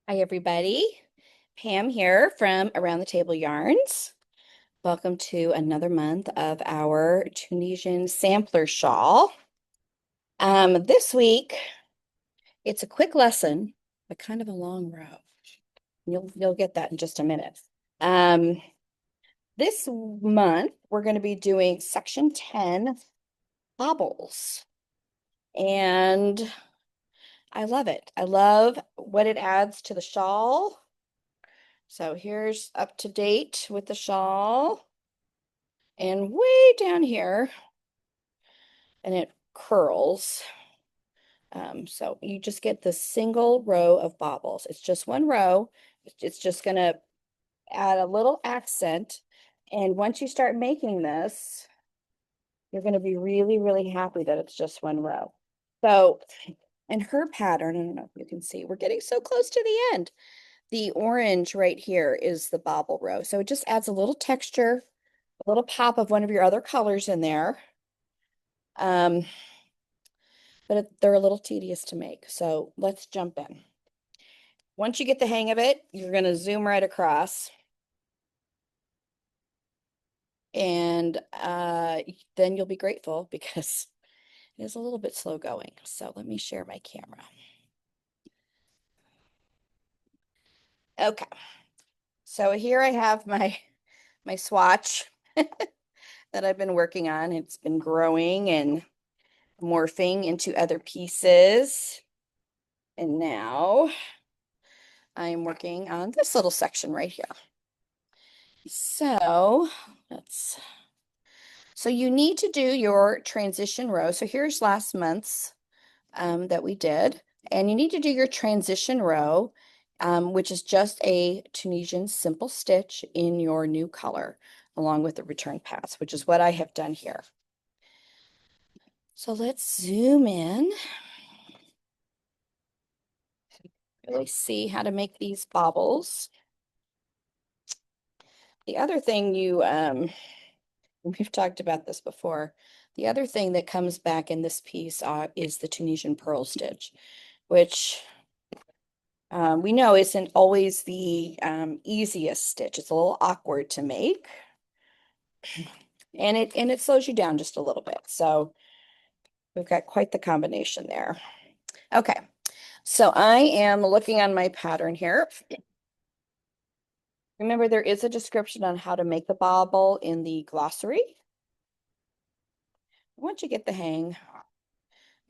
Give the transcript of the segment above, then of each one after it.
Hi, everybody. Pam here from Around the Table Yarns. Welcome to another month of our Tunisian sampler shawl. This week, it's a quick lesson, but kind of a long row. You'll get that in just a minute. Um, this month, we're going to be doing section 10, bobbles. And I love it. I love what it adds to the shawl. So here's up to date with the shawl. And way down here, and it curls. So you just get the single row of bobbles. It's just one row. It's just going to add a little accent. And once you start making this, you're going to be really, really happy that it's just one row. So in her pattern, I don't know if you can see, we're getting so close to the end. The orange right here is the bobble row. So it just adds a little texture, a little pop of one of your other colors in there. Um, but they're a little tedious to make. So let's jump in. Once you get the hang of it, you're going to zoom right across. And then you'll be grateful because it is a little bit slow going. So let me share my camera. Okay. So here I have my swatch that I've been working on. It's been growing and morphing into other pieces. And now I'm working on this little section right here. So you need to do your transition row. So here's last month's that we did. And you need to do your transition row, which is just a Tunisian simple stitch in your new color, along with the return pass, which is what I have done here. So let's zoom in. Really see how to make these bobbles. The other thing we've talked about this before. The other thing that comes back in this piece is the Tunisian purl stitch, which we know isn't always the easiest stitch. It's a little awkward to make, and it slows you down just a little bit. So we've got quite the combination there. Okay, so I am looking on my pattern here. Remember, there is a description on how to make the bobble in the glossary. Once you get the hang,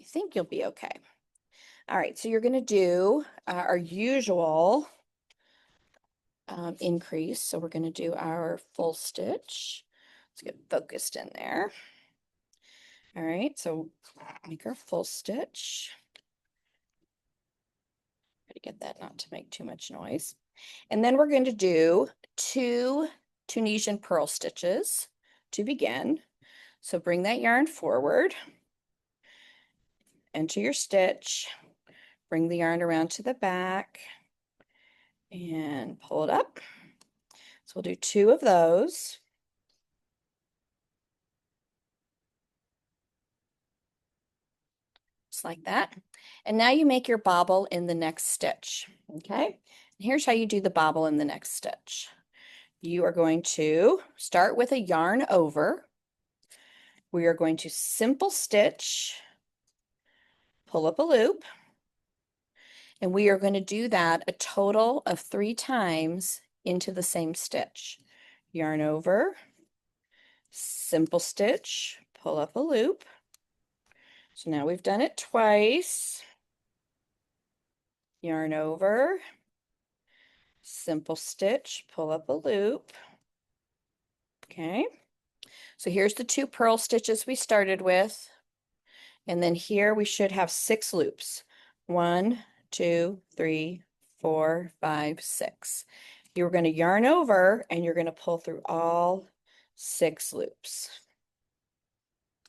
I think you'll be okay. All right, so you're going to do our usual increase. So we're going to do our full stitch. Let's get focused in there. All right, so make our full stitch. Try to get that not to make too much noise. And then we're going to do 2 Tunisian purl stitches to begin. So bring that yarn forward, into your stitch, bring the yarn around to the back, and pull it up. So we'll do 2 of those. Just like that. And now you make your bobble in the next stitch, okay? And here's how you do the bobble in the next stitch. You are going to start with a yarn over. We are going to simple stitch, pull up a loop, and we are going to do that a total of 3 times into the same stitch. Yarn over, simple stitch, pull up a loop. So now we've done it twice. Yarn over, simple stitch, pull up a loop. Okay, so here's the 2 purl stitches we started with. And then here we should have 6 loops. 1, 2, 3, 4, 5, 6. You're going to yarn over and you're going to pull through all 6 loops.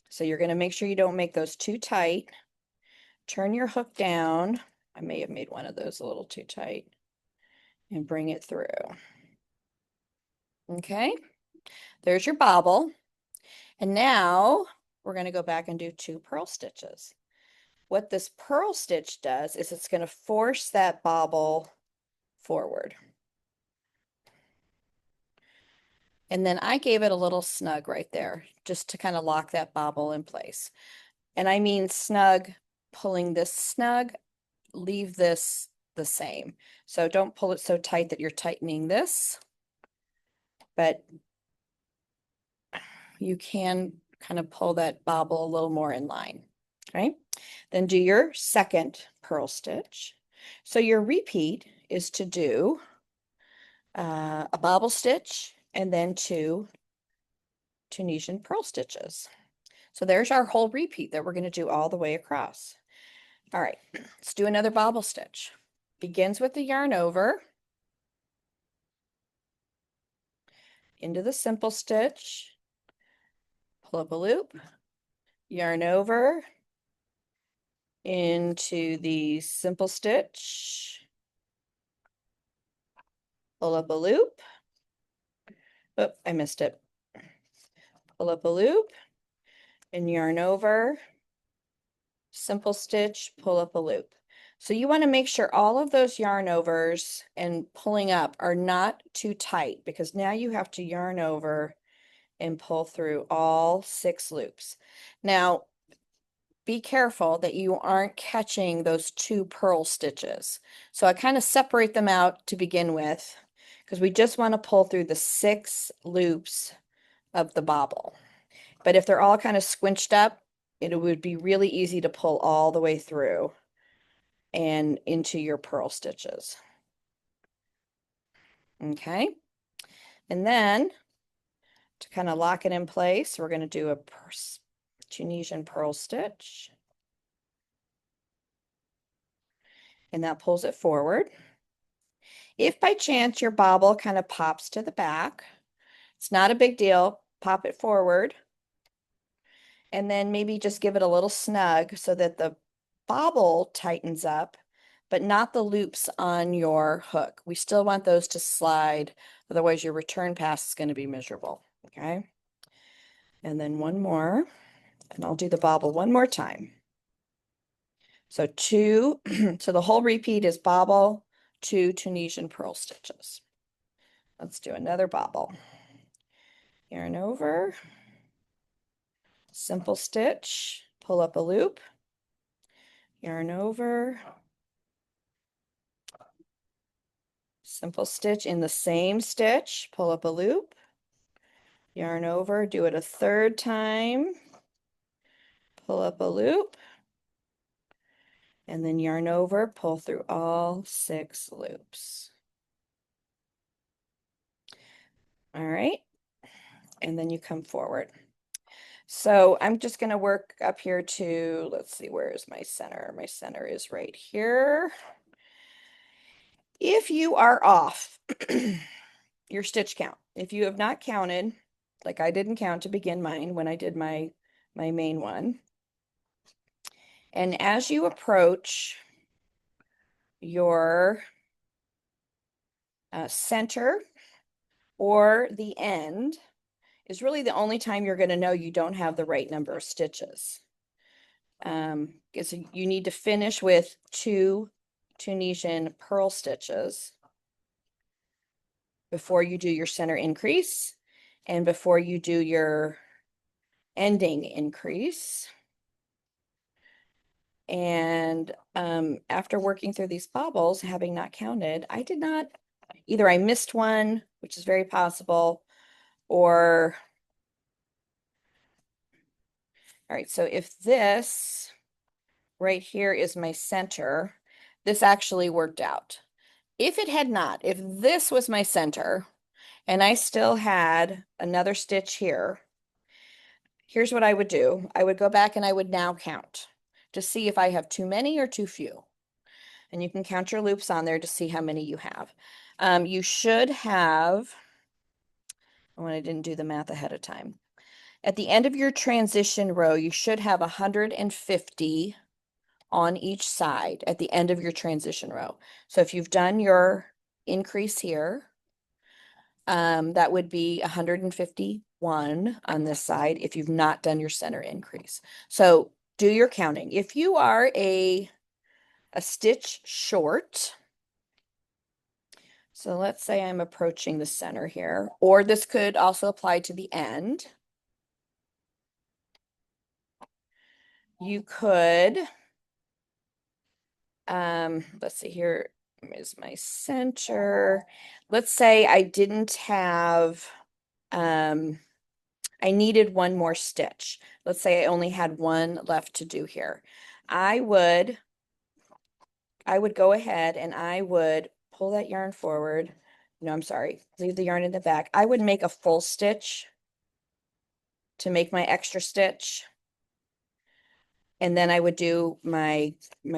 So you're going to make sure you don't make those too tight. Turn your hook down. I may have made one of those a little too tight. And bring it through. Okay, there's your bobble. And now we're going to go back and do 2 purl stitches. What this purl stitch does is it's going to force that bobble forward. And then I gave it a little snug right there, just to kind of lock that bobble in place. And I mean snug, pulling this snug, leave this the same. So don't pull it so tight that you're tightening this, but you can kind of pull that bobble a little more in line. Okay, then do your second purl stitch. So your repeat is to do a bobble stitch and then 2 Tunisian purl stitches. So there's our whole repeat that we're going to do all the way across. All right, let's do another bobble stitch. Begins with the yarn over, into the simple stitch, pull up a loop, yarn over, into the simple stitch, pull up a loop. Oh, I missed it. Pull up a loop and yarn over, simple stitch, pull up a loop. So you want to make sure all of those yarn overs and pulling up are not too tight, because now you have to yarn over and pull through all 6 loops. Now, be careful that you aren't catching those 2 purl stitches. So I kind of separate them out to begin with, because we just want to pull through the 6 loops of the bobble. But if they're all kind of squinched up, it would be really easy to pull all the way through and into your purl stitches. Okay, and then to kind of lock it in place, we're going to do a Tunisian purl stitch, and that pulls it forward. If by chance your bobble kind of pops to the back, it's not a big deal. Pop it forward, and then maybe just give it a little snug so that the bobble tightens up, but not the loops on your hook. We still want those to slide, otherwise your return pass is going to be miserable. Okay, and then one more, and I'll do the bobble one more time. So 2, so the whole repeat is bobble, 2 Tunisian purl stitches. Let's do another bobble. Yarn over, simple stitch, pull up a loop, yarn over, simple stitch in the same stitch, pull up a loop, yarn over, do it a third time, pull up a loop, and then yarn over, pull through all 6 loops. All right, and then you come forward. So I'm just going to work up here to, let's see, where is my center? My center is right here. If you are off your stitch count, if you have not counted, like I didn't count to begin mine when I did my main one, and as you approach your center or the end is really the only time you're going to know you don't have the right number of stitches. Because you need to finish with 2 Tunisian purl stitches before you do your center increase and before you do your ending increase. And after working through these bobbles, having not counted, I did not, either I missed one, which is very possible, or, all right, so if this right here is my center, this actually worked out. If it had not, if this was my center and I still had another stitch here, here's what I would do. I would go back and I would now count to see if I have too many or too few. And you can count your loops on there to see how many you have. You should have, when I didn't do the math ahead of time, at the end of your transition row, you should have 150 on each side at the end of your transition row. So if you've done your increase here, that would be 151 on this side if you've not done your center increase. So do your counting. If you are a stitch short, So let's say I'm approaching the center here, or this could also apply to the end. You could, let's see, here is my center. Let's say I didn't have, um, I needed one more stitch. Let's say I only had one left to do here. I would, I would go ahead and I would pull that yarn forward. No, I'm sorry, leave the yarn in the back. I would make a full stitch to make my extra stitch. And then I would do my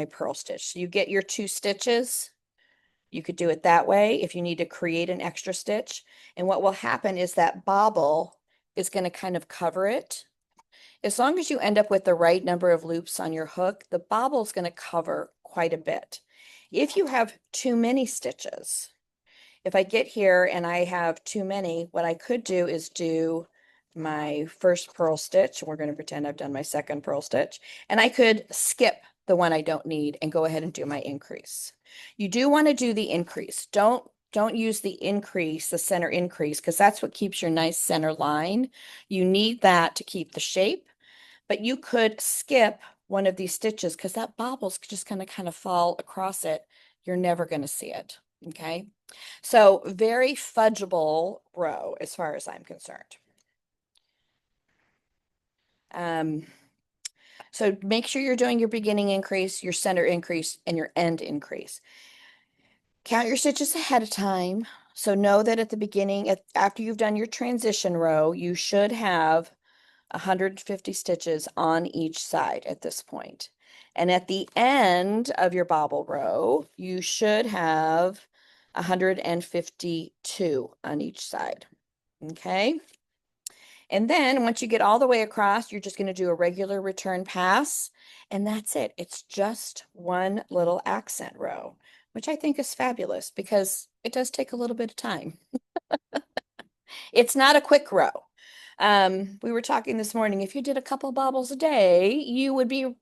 purl stitch. So you get your 2 stitches. You could do it that way if you need to create an extra stitch. And what will happen is that bobble is going to kind of cover it. As long as you end up with the right number of loops on your hook, the bobble is going to cover quite a bit. If you have too many stitches, if I get here and I have too many, what I could do is do my first purl stitch. We're going to pretend I've done my second purl stitch, and I could skip the one I don't need and go ahead and do my increase. You do want to do the increase. Don't use the increase, the center increase, because that's what keeps your nice center line. You need that to keep the shape, but you could skip one of these stitches because that bobble's just going to kind of fall across it. You're never going to see it. Okay. So very fudgeable row as far as I'm concerned. Um, so make sure you're doing your beginning increase, your center increase, and your end increase. Count your stitches ahead of time. So know that at the beginning, after you've done your transition row, you should have 150 stitches on each side at this point. And at the end of your bobble row, you should have 152 on each side. Okay. And then once you get all the way across, you're just going to do a regular return pass. And that's it. It's just one little accent row, which I think is fabulous because it does take a little bit of time. It's not a quick row. We were talking this morning, if you did a couple bobbles a day, you would be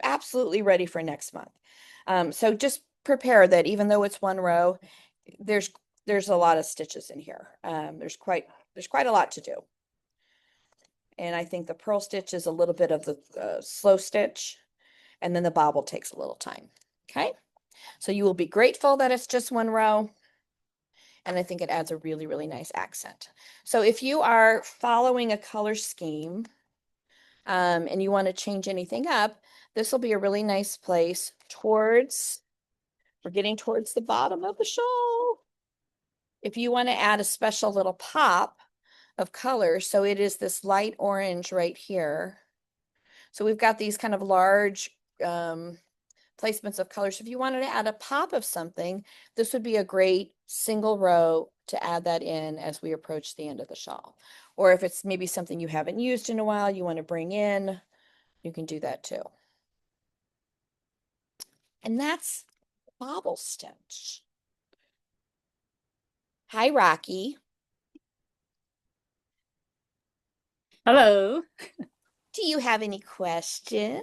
absolutely ready for next month. So just prepare that even though it's one row, there's there's a lot of stitches in here. There's quite a lot to do. And I think the purl stitch is a little bit of the slow stitch, and then the bobble takes a little time. Okay, so you will be grateful that it's just one row, and I think it adds a really, really nice accent. So if you are following a color scheme, and you want to change anything up, this will be a really nice place towards, we're getting towards the bottom of the shawl. If you want to add a special little pop of color, so it is this light orange right here. So we've got these kind of large placements of colors. If you wanted to add a pop of something, this would be a great single row to add that in as we approach the end of the shawl. Or if it's maybe something you haven't used in a while, you want to bring in, you can do that too. And that's bobble stitch. Hi, Rocky. Hello. Do you have any questions?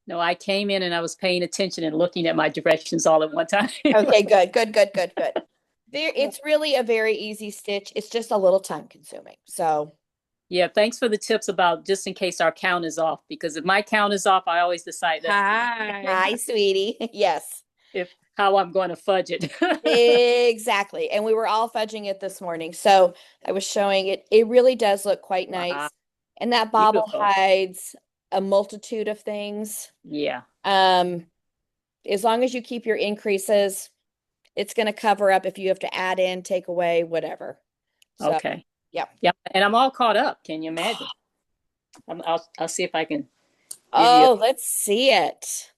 No, I came in and I was paying attention and looking at my directions all at one time. Okay, good, good, good, good, good. It's really a very easy stitch. It's just a little time consuming. So, Yeah, thanks for the tips about just in case our count is off, because if my count is off, I always decide that hi, sweetie. Yes, if how I'm going to fudge it. exactly. And we were all fudging it this morning. So I was showing it. It really does look quite Wow, nice. And that bobble beautiful. hides a multitude of things. Yeah. Um, as long as you keep your increases, it's going to cover up if you have to add in, take away, whatever. So, Okay. yep. Yeah, and I'm all caught up. Can you imagine? I'll see if I can give you. Oh, let's see it.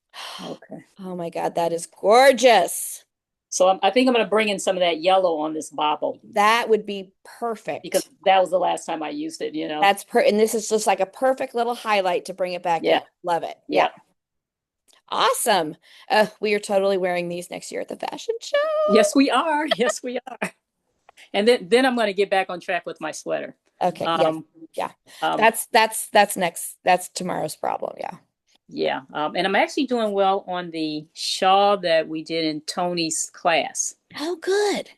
Okay. Oh my God, that is gorgeous. So I think I'm going to bring in some of that yellow on this bobble That would be because perfect. that was the last time I used it. And this is just like a perfect little highlight to bring it back in. Yeah. Love it. Yeah. Yeah. Awesome. We are totally wearing these next year at the fashion show. Yes, we are. Yes, we are. And then I'm going to get back on track with my sweater. Okay. Yes. Um, Yeah. um, That's next. That's tomorrow's problem. Yeah. yeah, and I'm actually doing well on the shawl that we did in Tony's class. Oh, good.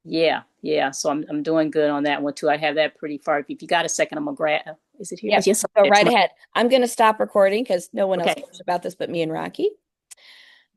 Yeah, yeah. So I'm doing good on that one too. I have that pretty far. If you got a second, I'm gonna grab. Is it here? Yep. Yes, Go it's right right. ahead. I'm going to stop recording because no one else Okay. cares about this but me and Rocky.